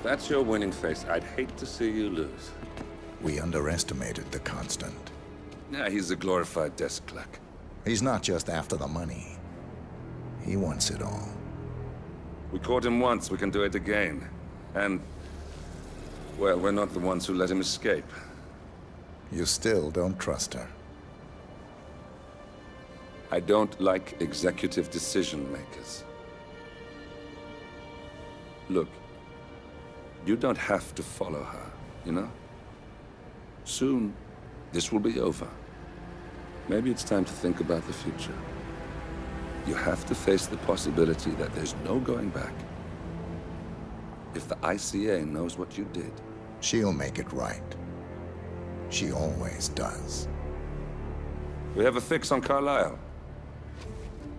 that's your winning face, I'd hate to see you lose. We underestimated the Constant. Yeah, he's a glorified desk clerk. He's not just after the money. He wants it all. We caught him once, we can do it again. And, well, we're not the ones who let him escape. You still don't trust her. I don't like executive decision makers. Look, you don't have to follow her, you know? Soon, this will be over. Maybe it's time to think about the future. You have to face the possibility that there's no going back. If the ICA knows what you did... She'll make it right. She always does. We have a fix on Carlisle.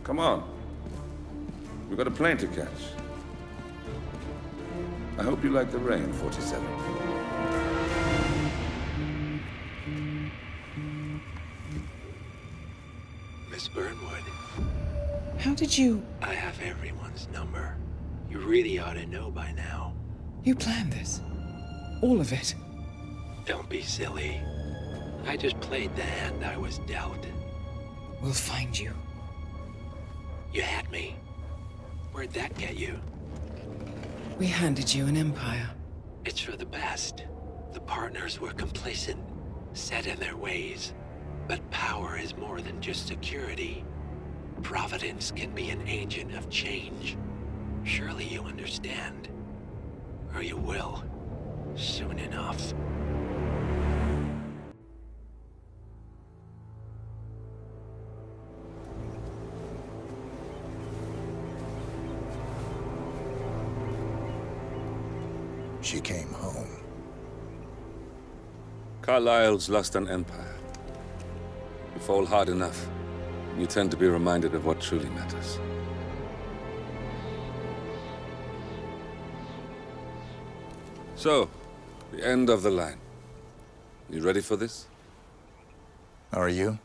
Come on. We've got a plane to catch. I hope you like the rain, 47. Miss Burnwood. How did you... I have everyone's number. You really ought to know by now. You planned this? All of it? Don't be silly. I just played the hand I was dealt. We'll find you. You had me. Where'd that get you? We handed you an empire. It's for the best. The partners were complacent, set in their ways. But power is more than just security. Providence can be an agent of change. Surely you understand. Or you will. Soon enough. She came home. Carlisle's lost an empire. You fall hard enough, you tend to be reminded of what truly matters. So, the end of the line. You ready for this? Are you?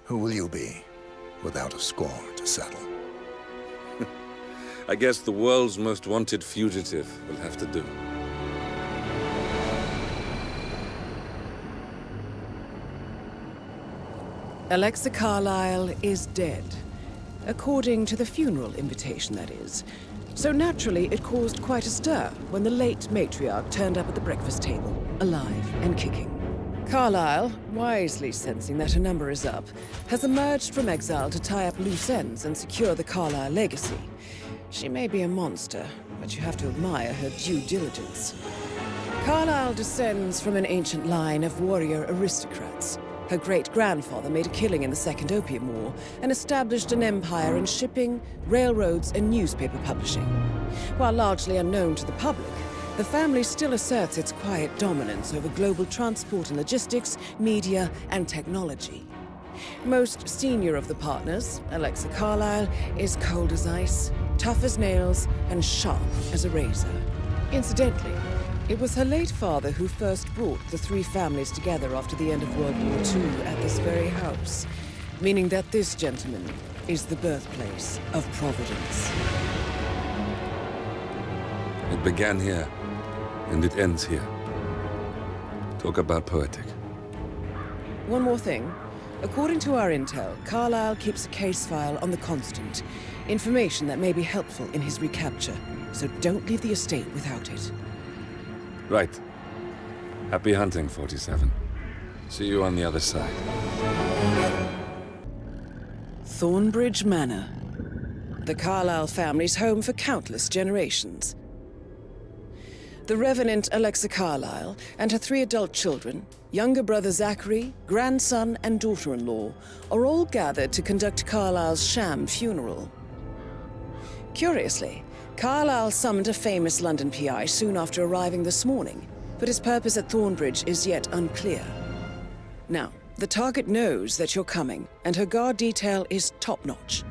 Who will you be, without a score to settle? I guess the world's most wanted fugitive will have to do. Alexa Carlisle is dead. According to the funeral invitation, that is. So naturally, it caused quite a stir when the late matriarch turned up at the breakfast table, alive and kicking. Carlisle, wisely sensing that her number is up, has emerged from exile to tie up loose ends and secure the Carlisle legacy. She may be a monster, but you have to admire her due diligence. Carlisle descends from an ancient line of warrior aristocrats. Her great-grandfather made a killing in the Second Opium War and established an empire in shipping, railroads, and newspaper publishing. While largely unknown to the public, the family still asserts its quiet dominance over global transport and logistics, media, and technology. Most senior of the partners, Alexa Carlisle, is cold as ice, tough as nails, and sharp as a razor. Incidentally, it was her late father who first brought the three families together after the end of World War II at this very house, meaning that this gentleman is the birthplace of Providence. It began here, and it ends here. Talk about poetic. One more thing. According to our intel, Carlisle keeps a case file on the Constant. Information that may be helpful in his recapture, so don't leave the estate without it. Right. Happy hunting, 47. See you on the other side. Thornbridge Manor. The Carlisle family's home for countless generations. The Revenant Alexa Carlisle and her 3 adult children, younger brother Zachary, grandson, and daughter-in-law, are all gathered to conduct Carlisle's sham funeral. Curiously, Carlisle summoned a famous London PI soon after arriving this morning, but his purpose at Thornbridge is yet unclear. Now, the target knows that you're coming, and her guard detail is top-notch.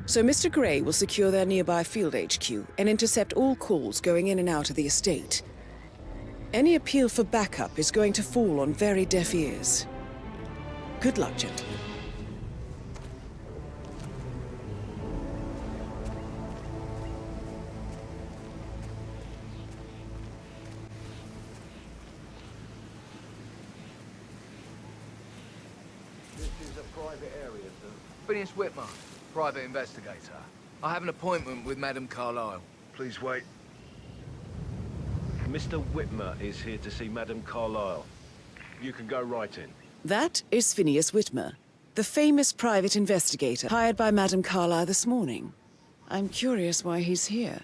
So Mr. Gray will secure their nearby field HQ and intercept all calls going in and out of the estate. Any appeal for backup is going to fall on very deaf ears. Good luck, gentlemen. private area, sir? Phineas Whitmer, private investigator. I have an appointment with Madame Carlisle. Please wait. Mr. Whitmer is here to see Madame Carlisle. You can go right in. That is Phineas Whitmer, the famous private investigator hired by Madame Carlisle this morning. I'm curious why he's here.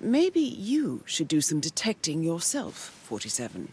Maybe you should do some detecting yourself, 47.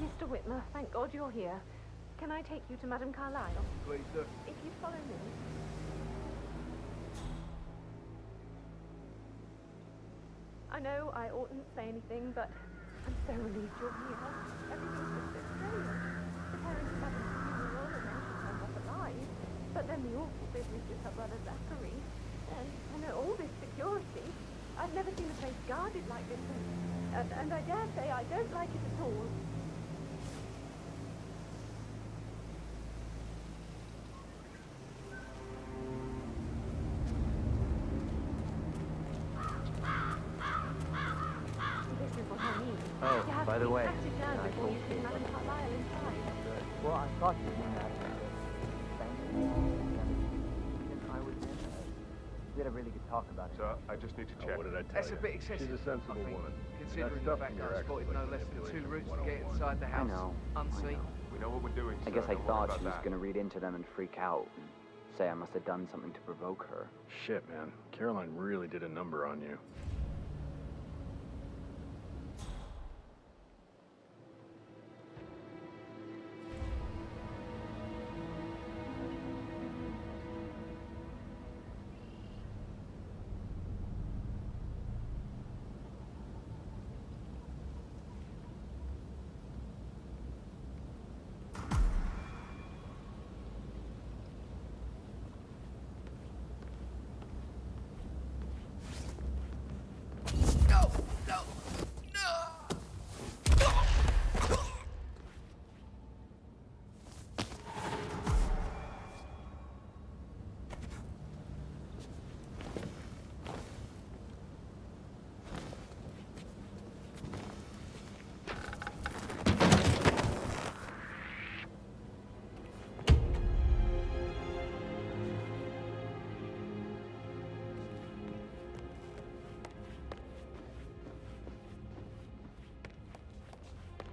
Mr. Whitmer, thank God you're here. Can I take you to Madame Carlisle? Please do. If you follow me. I know I oughtn't say anything, but I'm so relieved you're here. Everything's just so strange. Preparing for Madame's funeral and then she turned up alive. But then the awful business with her brother Zachary. And I know all this security. I've never seen a place guarded like this, and I dare say I don't like it at all. Oh, by the way, I told you Madame Carlisle inside. well, I thought you were mad at me. I was in. We had a really good talk about it. Sir, I just need to check. What did I tell That's you? a bit excessive. She's a sensible I think, woman. Considering That the stuff fact in that your I spotted ex no was less than 2 manipulation routes to get 101. inside the I house know. unseen. We know what we're doing, I sir. guess I Don't worry thought about she was that. going to read into them and freak out and say I must have done something to provoke her. Shit, man. Caroline really did a number on you.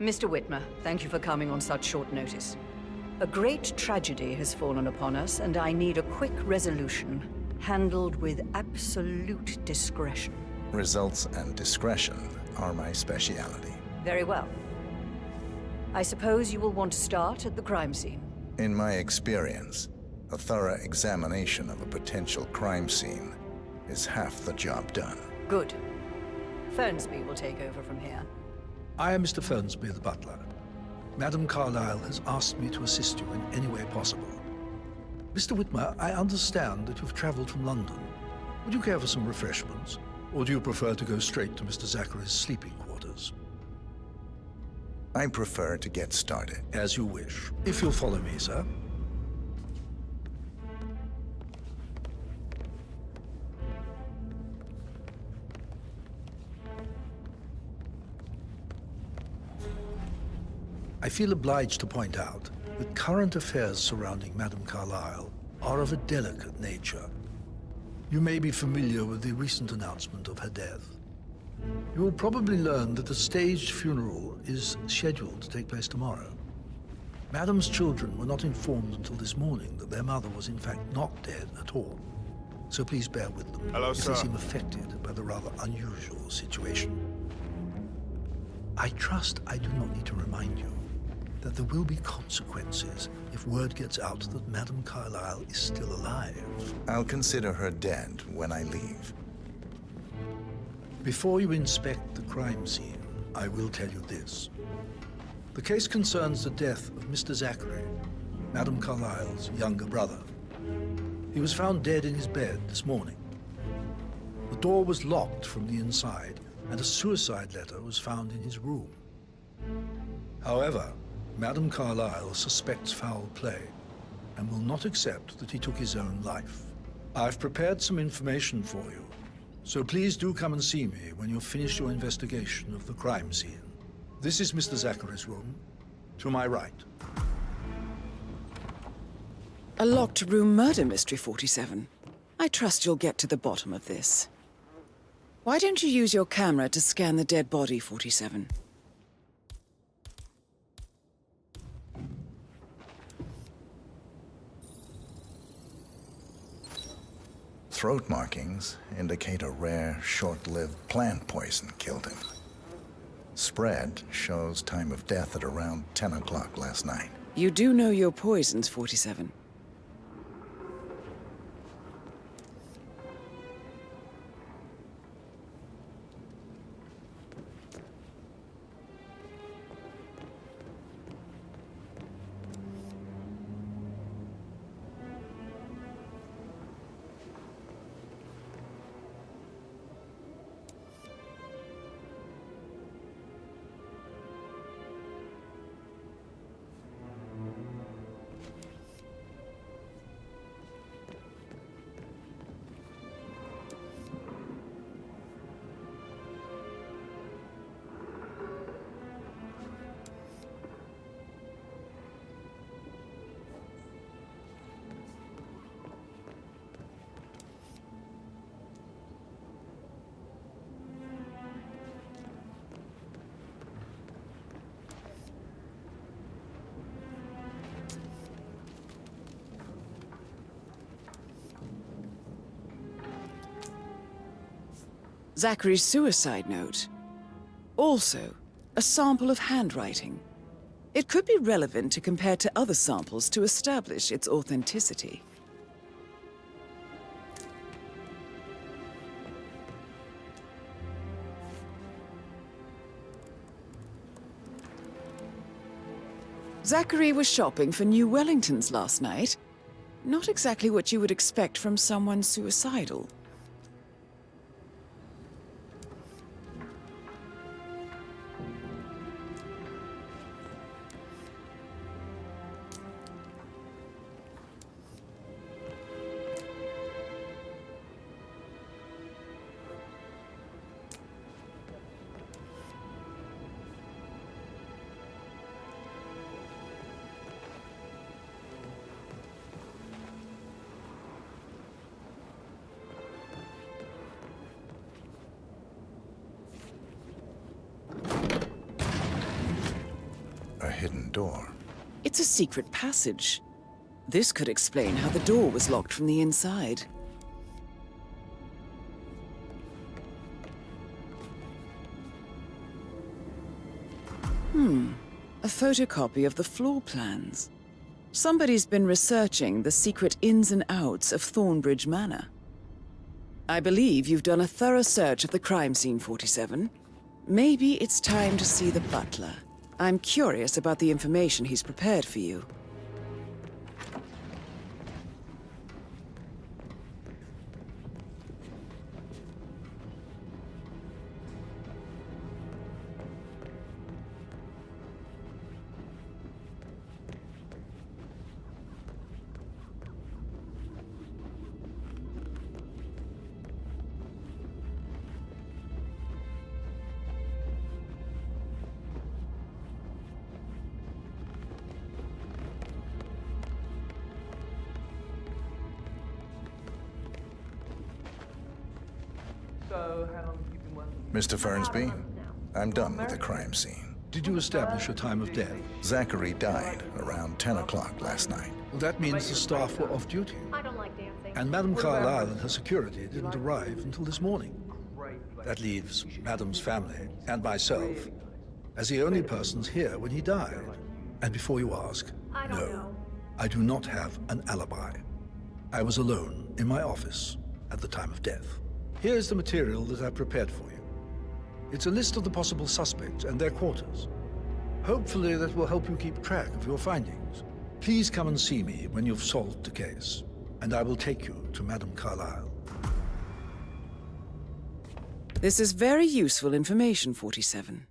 Mr. Whitmer, thank you for coming on such short notice. A great tragedy has fallen upon us, and I need a quick resolution, handled with absolute discretion. Results and discretion are my speciality. Very well. I suppose you will want to start at the crime scene. In my experience, a thorough examination of a potential crime scene is half the job done. Good. Fernsby will take over from here. I am Mr. Fernsby, the butler. Madame Carlisle has asked me to assist you in any way possible. Mr. Whitmer, I understand that you've traveled from London. Would you care for some refreshments? Or do you prefer to go straight to Mr. Zachary's sleeping quarters? I prefer to get started. As you wish. If you'll follow me, sir. I feel obliged to point out that current affairs surrounding Madame Carlisle are of a delicate nature. You may be familiar with the recent announcement of her death. You will probably learn that a staged funeral is scheduled to take place tomorrow. Madame's children were not informed until this morning that their mother was in fact not dead at all. So please bear with them if they seem affected by the rather unusual situation. I trust I do not need to remind you that there will be consequences if word gets out that Madame Carlisle is still alive. I'll consider her dead when I leave. Before you inspect the crime scene, I will tell you this. The case concerns the death of Mr. Zachary, Madame Carlisle's younger brother. He was found dead in his bed this morning. The door was locked from the inside, and a suicide letter was found in his room. However, Madame Carlisle suspects foul play and will not accept that he took his own life. I've prepared some information for you, so please do come and see me when you've finished your investigation of the crime scene. This is Mr. Zachary's room, to my right. A locked room murder mystery, 47. I trust you'll get to the bottom of this. Why don't you use your camera to scan the dead body, 47? Throat markings indicate a rare, short-lived plant poison killed him. Spread shows time of death at around 10 o'clock last night. You do know your poisons, 47. Zachary's suicide note. Also, a sample of handwriting. It could be relevant to compare to other samples to establish its authenticity. Zachary was shopping for New Wellingtons last night. Not exactly what you would expect from someone suicidal. A hidden door. It's a secret passage. This could explain how the door was locked from the inside. A photocopy of the floor plans. Somebody's been researching the secret ins and outs of Thornbridge Manor. I believe you've done a thorough search of the crime scene, 47. Maybe it's time to see the butler. I'm curious about the information he's prepared for you. So, how long have you been working? Mr. Fernsby, I'm done with the crime scene. Did you establish a time of death? Zachary died around 10 o'clock last night. Well, that means the staff were off duty. I don't like dancing. And Madame Carlisle and her security didn't arrive until this morning. That leaves Madame's family and myself as the only persons here when he died. And before you ask, I don't know. I do not have an alibi. I was alone in my office at the time of death. Here's the material that I've prepared for you. It's a list of the possible suspects and their quarters. Hopefully that will help you keep track of your findings. Please come and see me when you've solved the case, and I will take you to Madame Carlisle. This is very useful information, 47.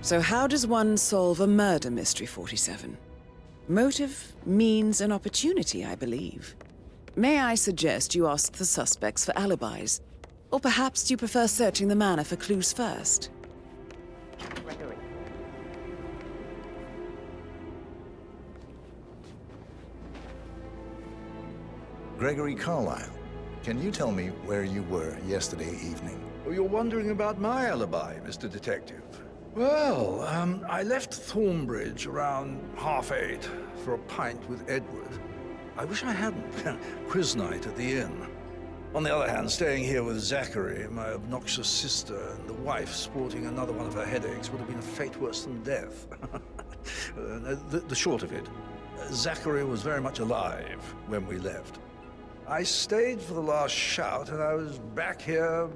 So how does one solve a murder mystery, 47? Motive, means, and opportunity, I believe. May I suggest you ask the suspects for alibis? Or perhaps you prefer searching the manor for clues first? Gregory Carlisle, can you tell me where you were yesterday evening? Oh, you're wondering about my alibi, Mr. Detective. Well, I left Thornbridge around 8:30 for a pint with Edward. I wish I hadn't. Quiz night at the inn. On the other hand, staying here with Zachary, my obnoxious sister, and the wife sporting another one of her headaches would have been a fate worse than death. The short of it, Zachary was very much alive when we left. I stayed for the last shout, and I was back here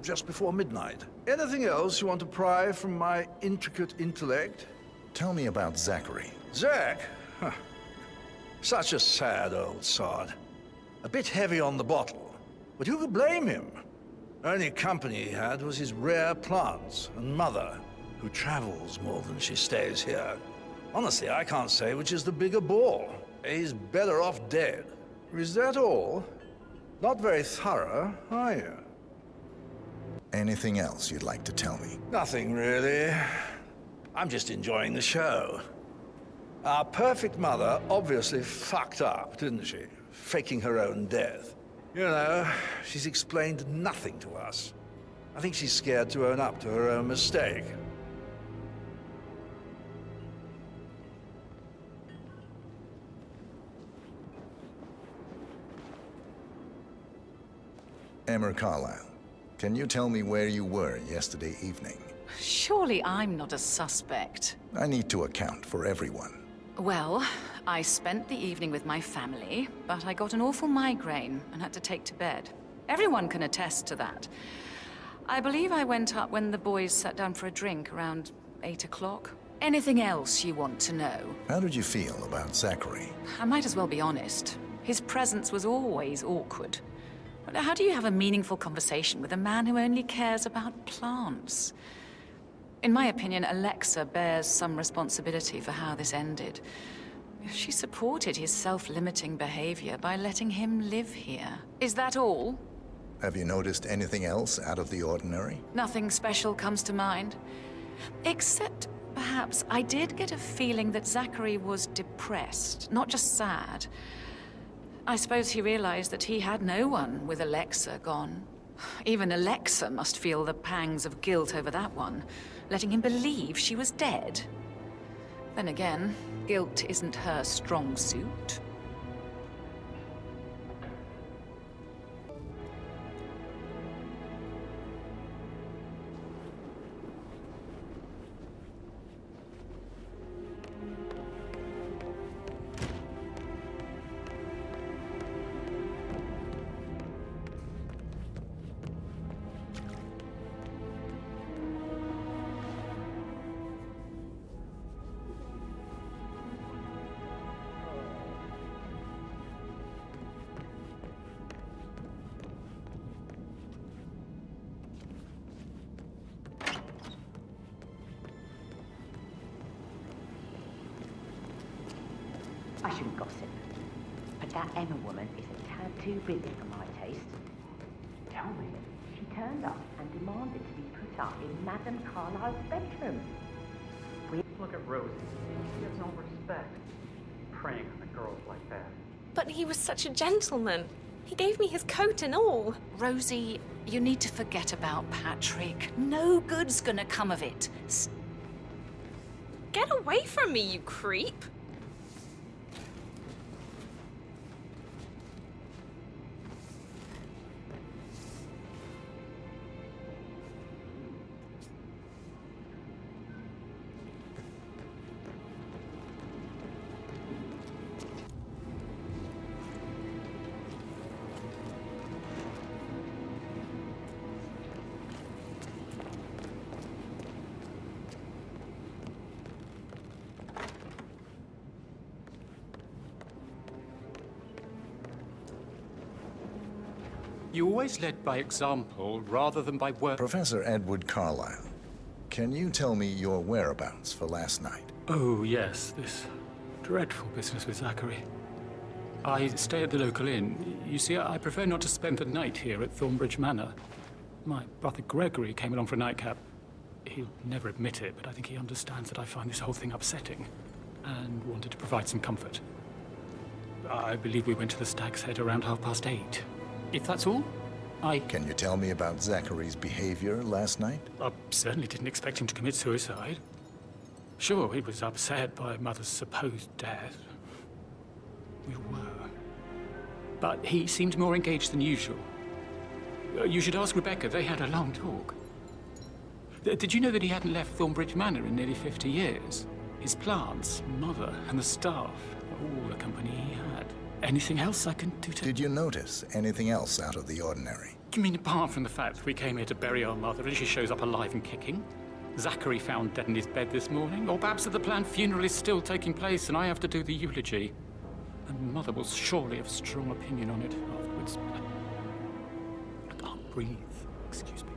just before midnight. Anything else you want to pry from my intricate intellect? Tell me about Zachary. Zach? Huh. Such a sad old sod. A bit heavy on the bottle, but who could blame him? Only company he had was his rare plants and mother, who travels more than she stays here. Honestly, I can't say which is the bigger ball. He's better off dead. Is that all? Not very thorough, are you? Anything else you'd like to tell me? Nothing, really. I'm just enjoying the show. Our perfect mother obviously fucked up, didn't she? Faking her own death. You know, she's explained nothing to us. I think she's scared to own up to her own mistake. Emma Carlisle, can you tell me where you were yesterday evening? Surely I'm not a suspect. I need to account for everyone. Well, I spent the evening with my family, but I got an awful migraine and had to take to bed. Everyone can attest to that. I believe I went up when the boys sat down for a drink around 8 o'clock. Anything else you want to know? How did you feel about Zachary? I might as well be honest. His presence was always awkward. But how do you have a meaningful conversation with a man who only cares about plants? In my opinion, Alexa bears some responsibility for how this ended. She supported his self-limiting behavior by letting him live here. Is that all? Have you noticed anything else out of the ordinary? Nothing special comes to mind. Except, perhaps, I did get a feeling that Zachary was depressed, not just sad. I suppose he realized that he had no one with Alexa gone. Even Alexa must feel the pangs of guilt over that one, letting him believe she was dead. Then again, guilt isn't her strong suit. I shouldn't gossip, but that Emma woman is a tad too busy for my taste. Tell me. She turned up and demanded to be put up in Madame Carlisle's bedroom. Look at Rosie. She has no respect. Preying on the girls like that. But he was such a gentleman. He gave me his coat and all. Rosie, you need to forget about Patrick. No good's gonna come of it. Get away from me, you creep. You always led by example rather than by word. Professor Edward Carlisle, can you tell me your whereabouts for last night? Oh, yes, this dreadful business with Zachary. I stay at the local inn. You see, I prefer not to spend the night here at Thornbridge Manor. My brother Gregory came along for a nightcap. He'll never admit it, but I think he understands that I find this whole thing upsetting and wanted to provide some comfort. I believe we went to the Stag's Head around 8:30. If that's all, Can you tell me about Zachary's behavior last night? I certainly didn't expect him to commit suicide. Sure, he was upset by Mother's supposed death. We were. But he seemed more engaged than usual. You should ask Rebecca. They had a long talk. Did you know that he hadn't left Thornbridge Manor in nearly 50 years? His plants, Mother, and the staff were all the company he had. Anything else I can do to... Did you notice anything else out of the ordinary? You mean apart from the fact that we came here to bury our mother and she shows up alive and kicking? Zachary found dead in his bed this morning? Or perhaps that the planned funeral is still taking place and I have to do the eulogy? And Mother will surely have a strong opinion on it afterwards. I can't breathe. Excuse me.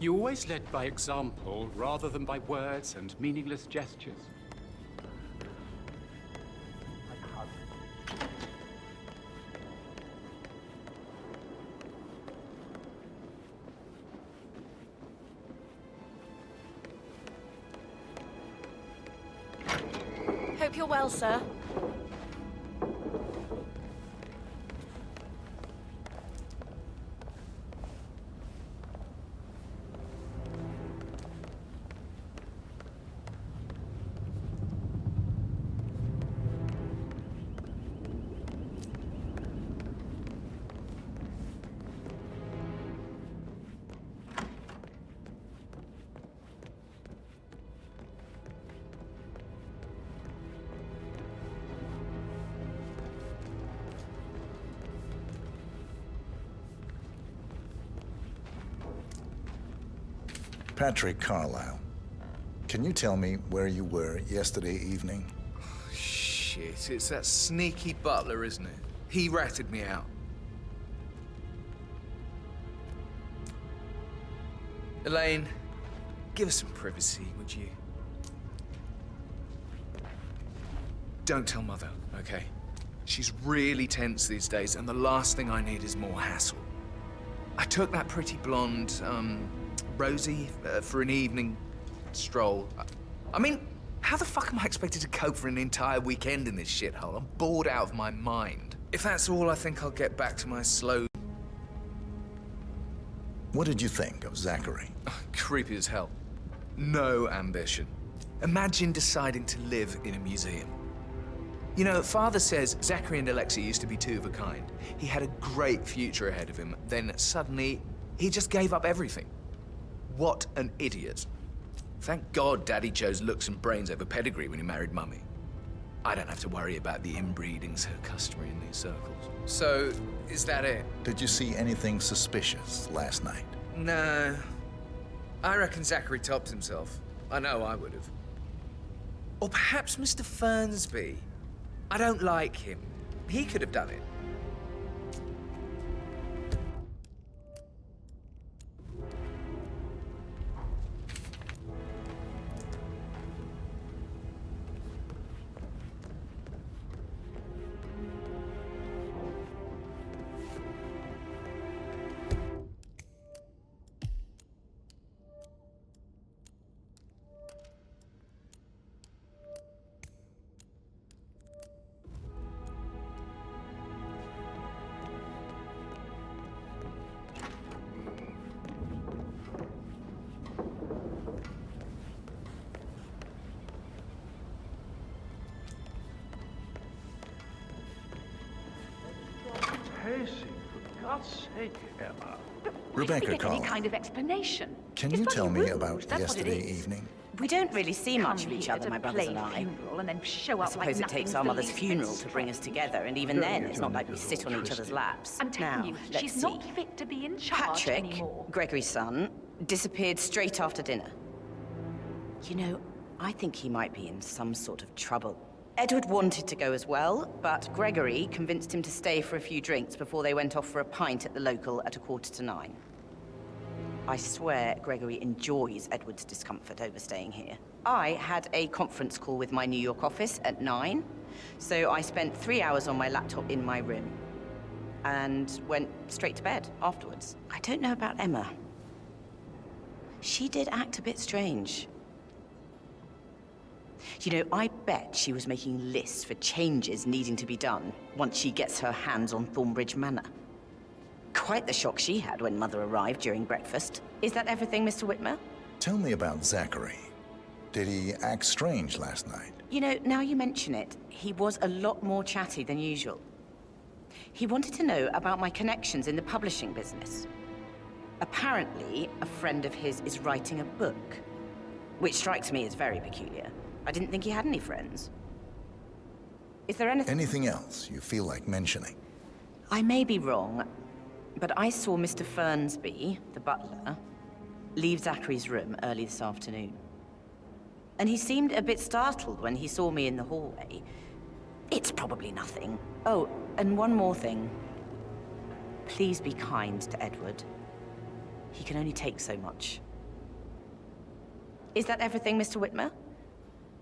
You always led by example rather than by words and meaningless gestures. Hope you're well, sir. Patrick Carlisle, can you tell me where you were yesterday evening? Shit, it's that sneaky butler, isn't it? He ratted me out. Elaine, give us some privacy, would you? Don't tell Mother, okay? She's really tense these days, and the last thing I need is more hassle. I took that pretty blonde, Rosie, for an evening stroll. I mean, how the fuck am I expected to cope for an entire weekend in this shithole? I'm bored out of my mind. If that's all, I think I'll get back to my slow... What did you think of Zachary? Creepy as hell. No ambition. Imagine deciding to live in a museum. You know, Father says Zachary and Alexia used to be two of a kind. He had a great future ahead of him, then suddenly, he just gave up everything. What an idiot. Thank God Daddy chose looks and brains over pedigree when he married Mummy. I don't have to worry about the inbreeding so customary in these circles. So, is that it? Did you see anything suspicious last night? No. I reckon Zachary topped himself. I know I would have. Or perhaps Mr. Fernsby. I don't like him. He could have done it. For God's sake, Emma. Rebecca Any Carlisle, kind of explanation. can It's you bloody tell me rude, about that's what it yesterday is. evening? We don't really see much of Come each here other, to my brothers play and I. funeral and then show I up like suppose it takes nothing's our the mother's least funeral bit to bring us strange. together, and even then, it's not like we sit on each other's laps. I'm telling Now, you, let's she's see. not fit to be in charge Patrick, anymore. Gregory's son, disappeared straight after dinner. You know, I think he might be in some sort of trouble. Edward wanted to go as well, but Gregory convinced him to stay for a few drinks before they went off for a pint at the local at 9:15. I swear Gregory enjoys Edward's discomfort over staying here. I had a conference call with my New York office at 9, so I spent 3 hours on my laptop in my room and went straight to bed afterwards. I don't know about Emma. She did act a bit strange. You know, I bet she was making lists for changes needing to be done once she gets her hands on Thornbridge Manor. Quite the shock she had when Mother arrived during breakfast. Is that everything, Mr. Whitmer? Tell me about Zachary. Did he act strange last night? You know, now you mention it, he was a lot more chatty than usual. He wanted to know about my connections in the publishing business. Apparently, a friend of his is writing a book, which strikes me as very peculiar. I didn't think he had any friends. Is there anything else you feel like mentioning? I may be wrong, but I saw Mr. Fernsby, the butler, leave Zachary's room early this afternoon. And he seemed a bit startled when he saw me in the hallway. It's probably nothing. Oh, and one more thing. Please be kind to Edward. He can only take so much. Is that everything, Mr. Whitmer?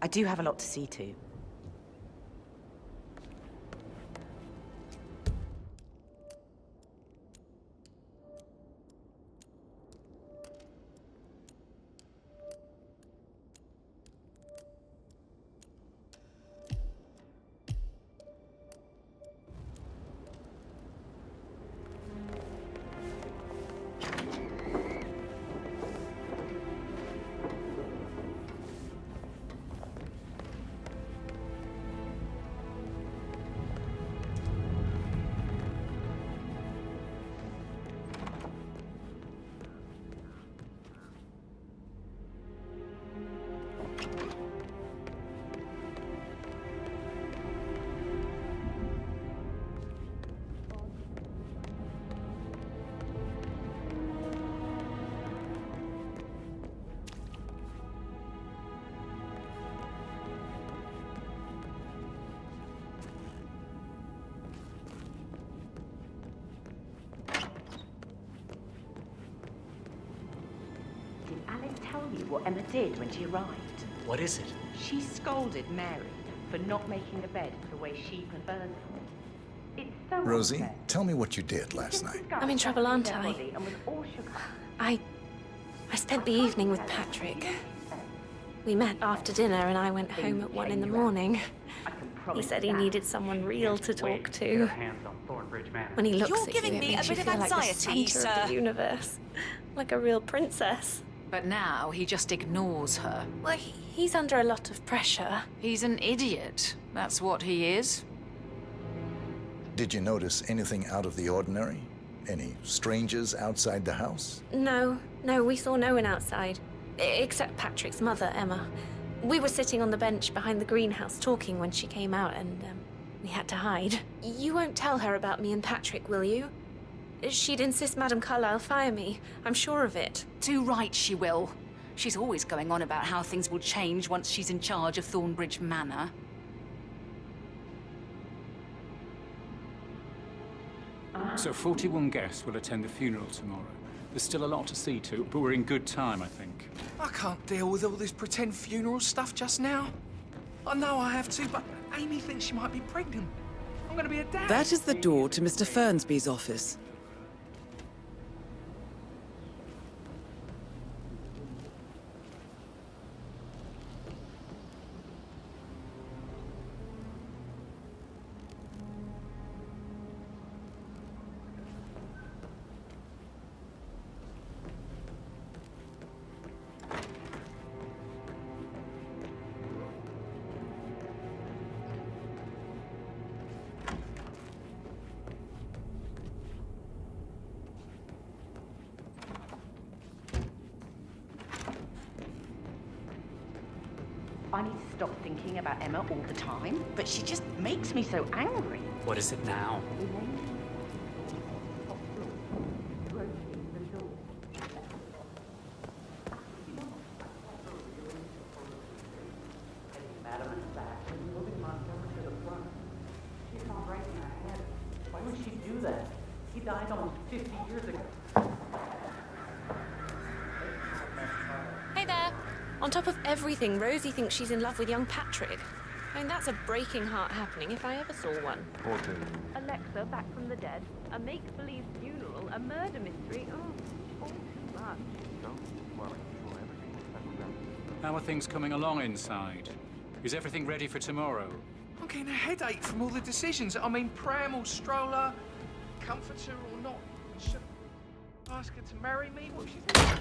I do have a lot to see to. What Emma did when she arrived. What is it? She scolded Mary for not making the bed the way she prefers it. It's so Rosie, unfair. tell me what you did last night. I'm in trouble, aren't I? I spent the evening with Patrick. We met after dinner and I went home at 1 in the morning. He said he needed someone real to talk to. When he looks at you, it makes you feel like the center of the universe. Like a real princess. But now he just ignores her. Well, he's under a lot of pressure. He's an idiot. That's what he is. Did you notice anything out of the ordinary? Any strangers outside the house? No, we saw no one outside. Except Patrick's mother, Emma. We were sitting on the bench behind the greenhouse talking when she came out and we had to hide. You won't tell her about me and Patrick, will you? She'd insist Madame Carlisle fire me. I'm sure of it. Too right she will. She's always going on about how things will change once she's in charge of Thornbridge Manor. So 41 guests will attend the funeral tomorrow. There's still a lot to see to, but we're in good time, I think. I can't deal with all this pretend funeral stuff just now. I know I have to, but Amy thinks she might be pregnant. I'm gonna be a dad. That is the door to Mr. Fernsby's office. I need to stop thinking about Emma all the time, but she just makes me so angry. What is it now? adamant back and moving Montgomery to the front. She found right in her head. Why would she do that? He died almost 50 years ago. Hey there! On top of everything, Rosie thinks she's in love with young Patrick. I mean, that's a breaking heart happening if I ever saw one. Alexa back from the dead, a make-believe funeral, a murder mystery. Oh, all too much. Don't worry. Everything will settle down. How are things coming along inside? Is everything ready for tomorrow? I'm getting a headache from all the decisions. I mean, pram or stroller, comforter or not. Should I ask her to marry me? What she think?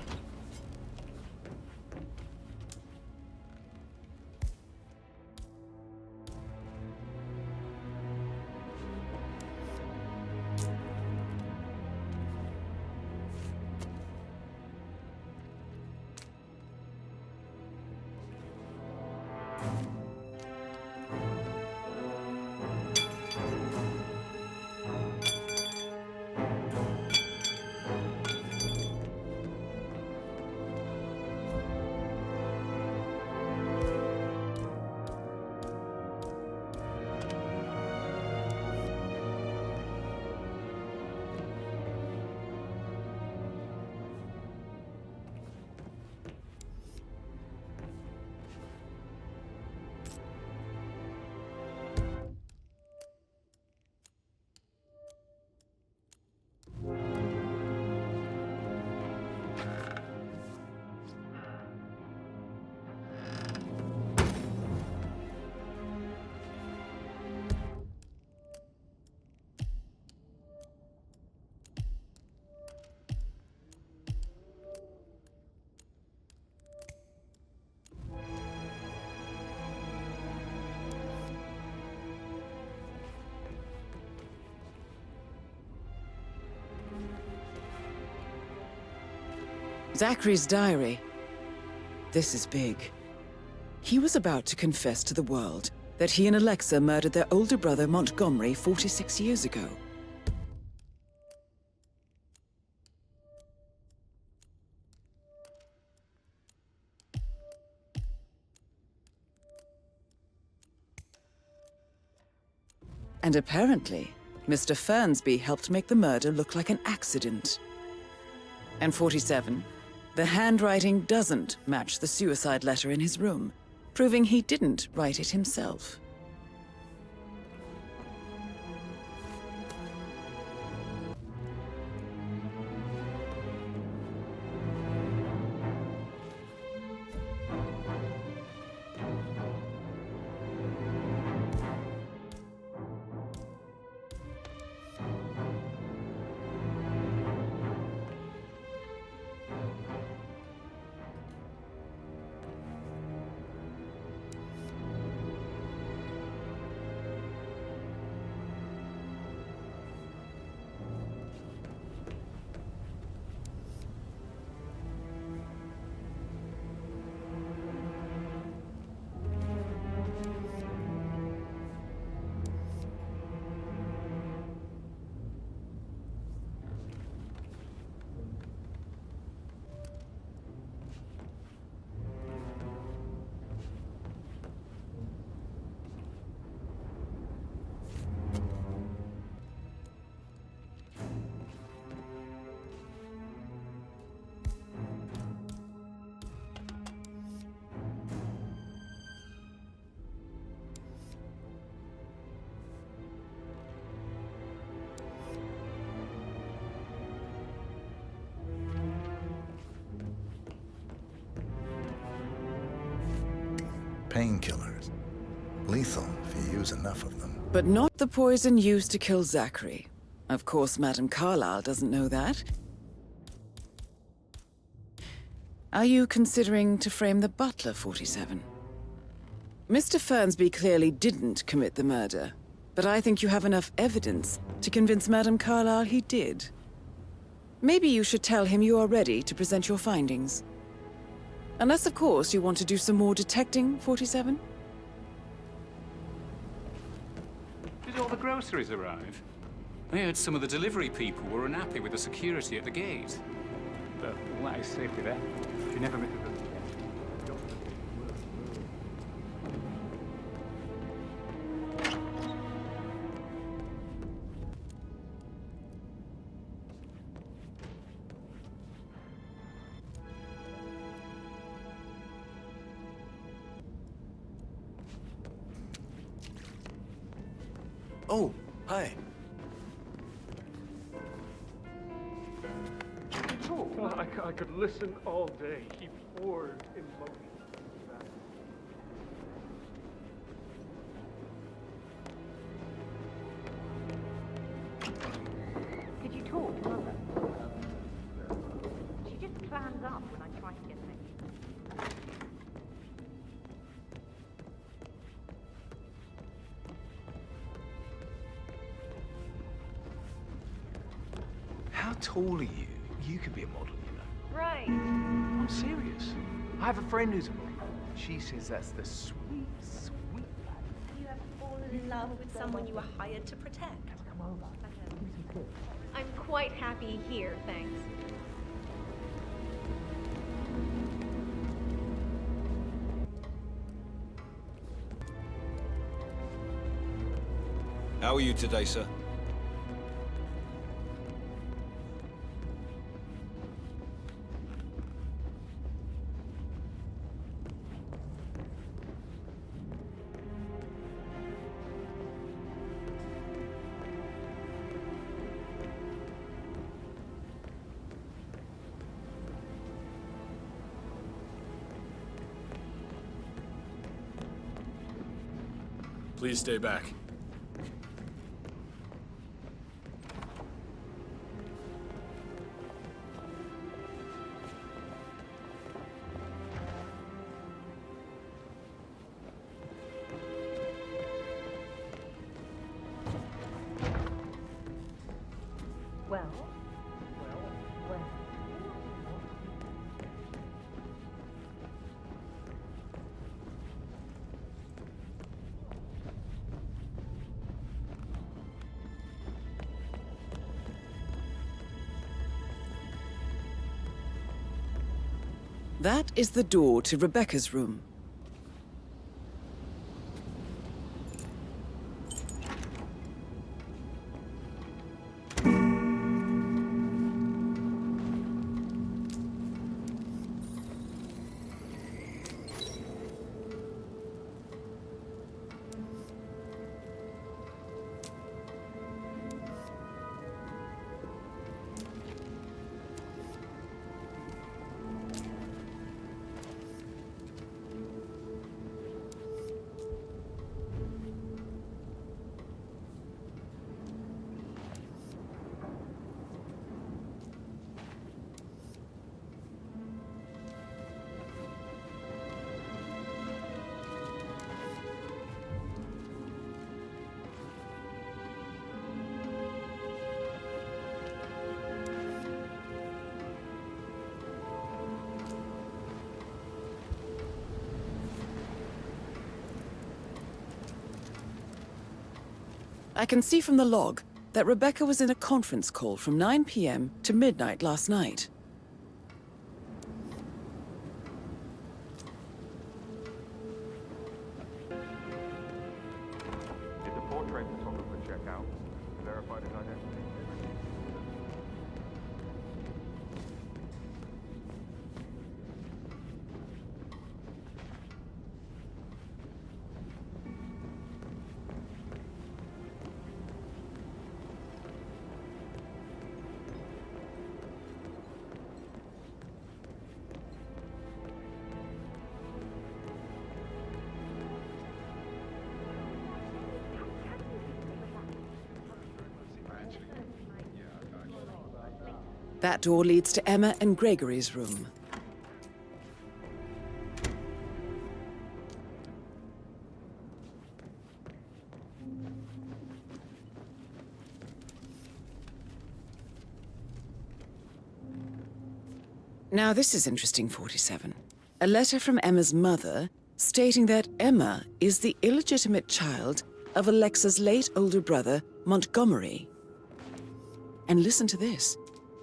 Zachary's diary. This is big. He was about to confess to the world that he and Alexa murdered their older brother Montgomery 46 years ago. And apparently, Mr. Fernsby helped make the murder look like an accident. And 47, the handwriting doesn't match the suicide letter in his room, proving he didn't write it himself. Painkillers. Lethal if you use enough of them. But not the poison used to kill Zachary. Of course, Madame Carlisle doesn't know that. Are you considering to frame the butler, 47? Mr. Fernsby clearly didn't commit the murder, but I think you have enough evidence to convince Madame Carlisle he did. Maybe you should tell him you are ready to present your findings. Unless, of course, you want to do some more detecting, 47? Did all the groceries arrive? I heard some of the delivery people were unhappy with the security at the gate. But all that is safely there. You never miss a good. Oh, hi. Oh, I could listen all day. He pours emotion. Did you talk to Mother? She just clams up when I try to get next. How tall are you? You could be a model, you know. Right. I'm serious. I have a friend who's a model. She says that's the sweet, sweet life. You ever fallen in love with someone you were hired to protect? Come over. I'm quite happy here, thanks. How are you today, sir? Please stay back. Well. That is the door to Rebecca's room. I can see from the log that Rebecca was in a conference call from 9 p.m. to midnight last night. Did the portrait photographer check out? Verified his identity? That door leads to Emma and Gregory's room. Now this is interesting, 47. A letter from Emma's mother stating that Emma is the illegitimate child of Alexa's late older brother, Montgomery. And listen to this.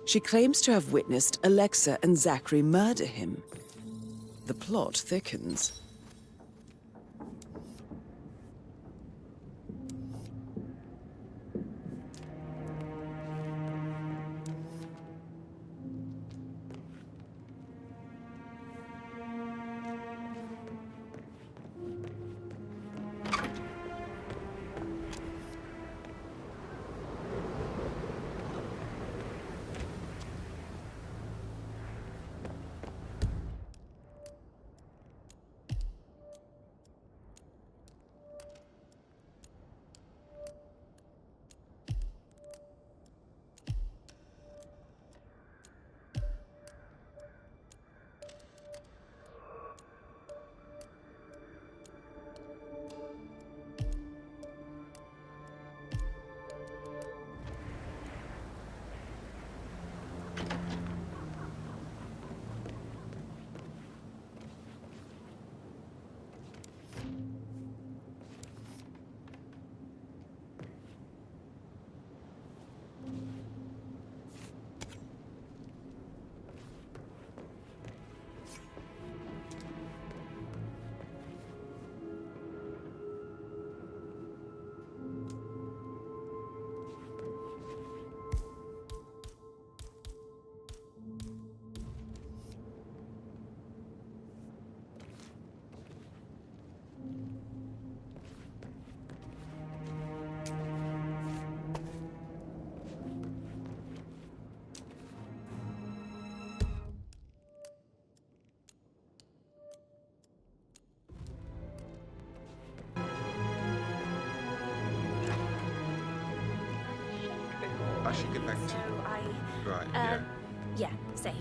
She claims to have witnessed Alexa and Zachary murder him. The plot thickens. I should get back to... So Right, yeah. yeah, same.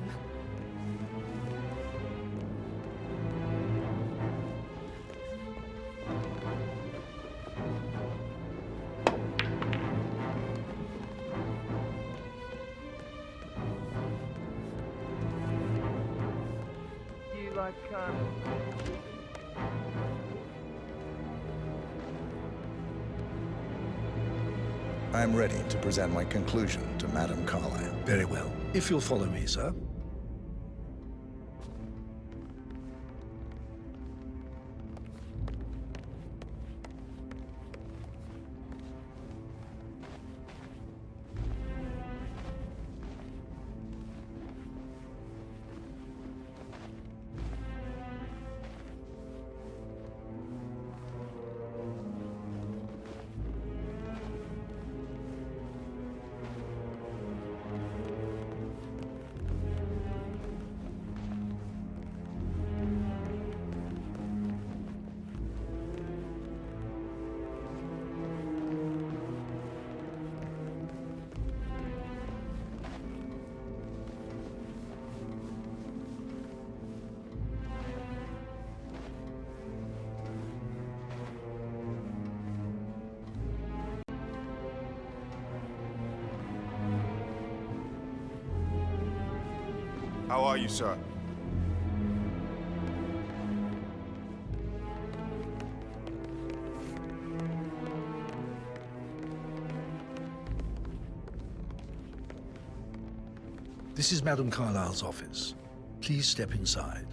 You like, I'm ready to present my conclusion to Madame Carlisle. Very well. If you'll follow me, sir. How are you, sir? This is Madame Carlisle's office. Please step inside.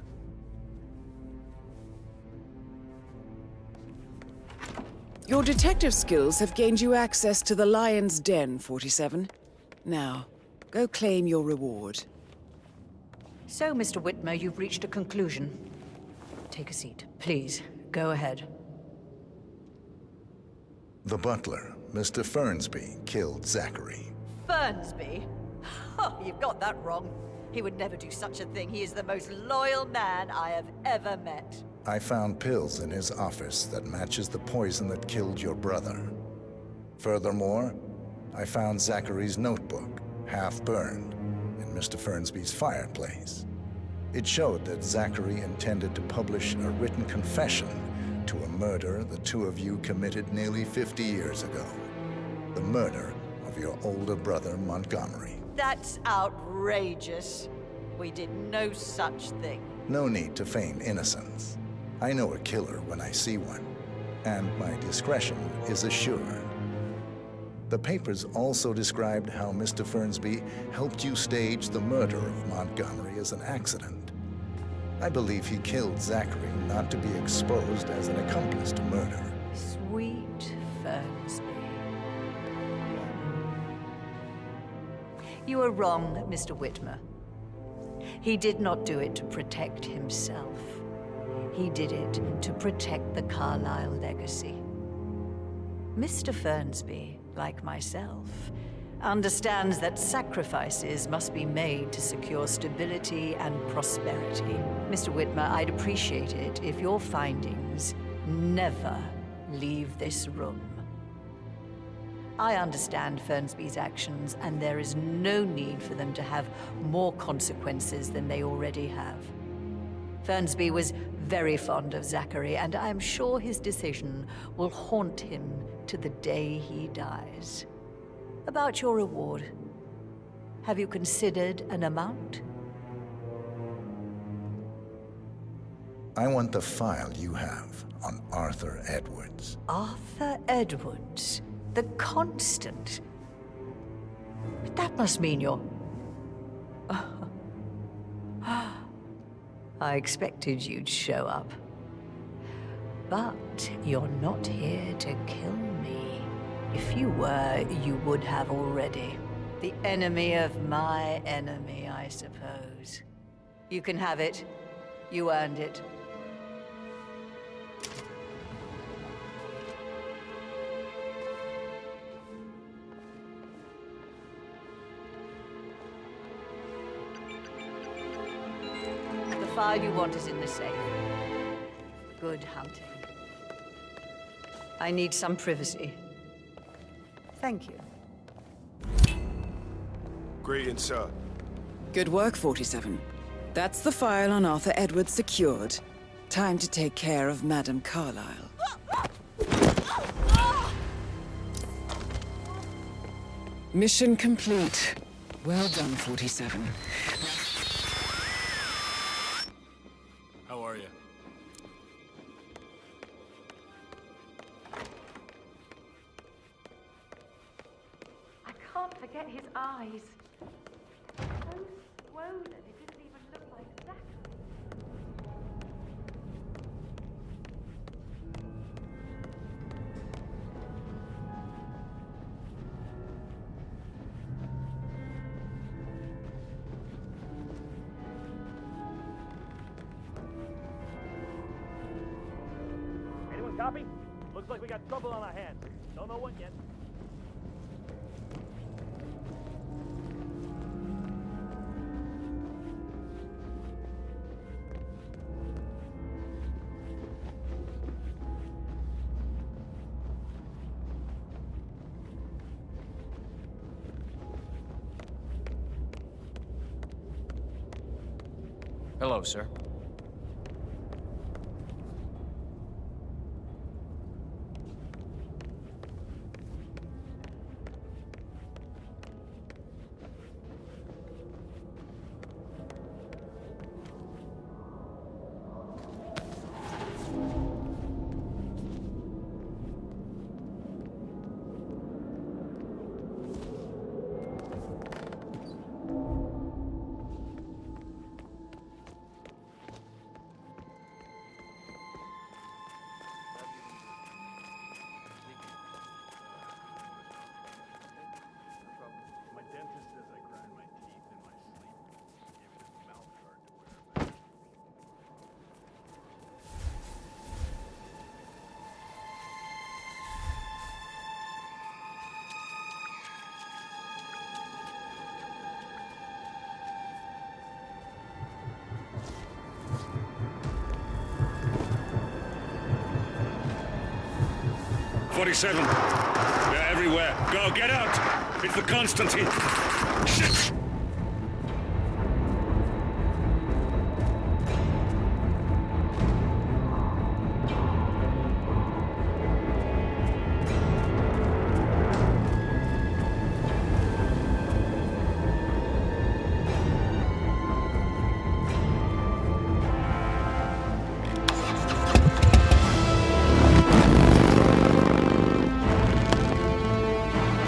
Your detective skills have gained you access to the Lion's Den, 47. Now, go claim your reward. So, Mr. Whitmer, you've reached a conclusion. Take a seat. Please, go ahead. The butler, Mr. Fernsby, killed Zachary. Fernsby? Oh, you've got that wrong. He would never do such a thing. He is the most loyal man I have ever met. I found pills in his office that matches the poison that killed your brother. Furthermore, I found Zachary's notebook, half burned, in Mr. Fernsby's fireplace. It showed that Zachary intended to publish a written confession to a murder the two of you committed nearly 50 years ago. The murder of your older brother, Montgomery. That's outrageous. We did no such thing. No need to feign innocence. I know a killer when I see one, and my discretion is assured. The papers also described how Mr. Fernsby helped you stage the murder of Montgomery as an accident. I believe he killed Zachary not to be exposed as an accomplice to murder. Sweet Fernsby. You are wrong, Mr. Whitmer. He did not do it to protect himself. He did it to protect the Carlisle legacy. Mr. Fernsby, like myself, understands that sacrifices must be made to secure stability and prosperity. Mr. Whitmer, I'd appreciate it if your findings never leave this room. I understand Fernsby's actions, and there is no need for them to have more consequences than they already have. Fernsby was very fond of Zachary, and I am sure his decision will haunt him to the day he dies. About your reward, have you considered an amount? I want the file you have on Arthur Edwards. Arthur Edwards, the Constant. But that must mean you're... I expected you'd show up. But you're not here to kill me. If you were, you would have already. The enemy of my enemy, I suppose. You can have it. You earned it. The file you want is in the safe. Good hunting. I need some privacy. Thank you. Greetings, sir. Good work, 47. That's the file on Arthur Edwards secured. Time to take care of Madame Carlisle. Mission complete. Well done, 47. How are you? I can't forget his eyes. So swollen, it didn't even look like Zachary. Anyone copy? Looks like we got trouble on our hands. Don't know what yet. Hello, sir. My dentist says I grind my teeth in my sleep. Gave it a mouth guard to wear. They're everywhere. Go, get out! It's the Constantine! Shit!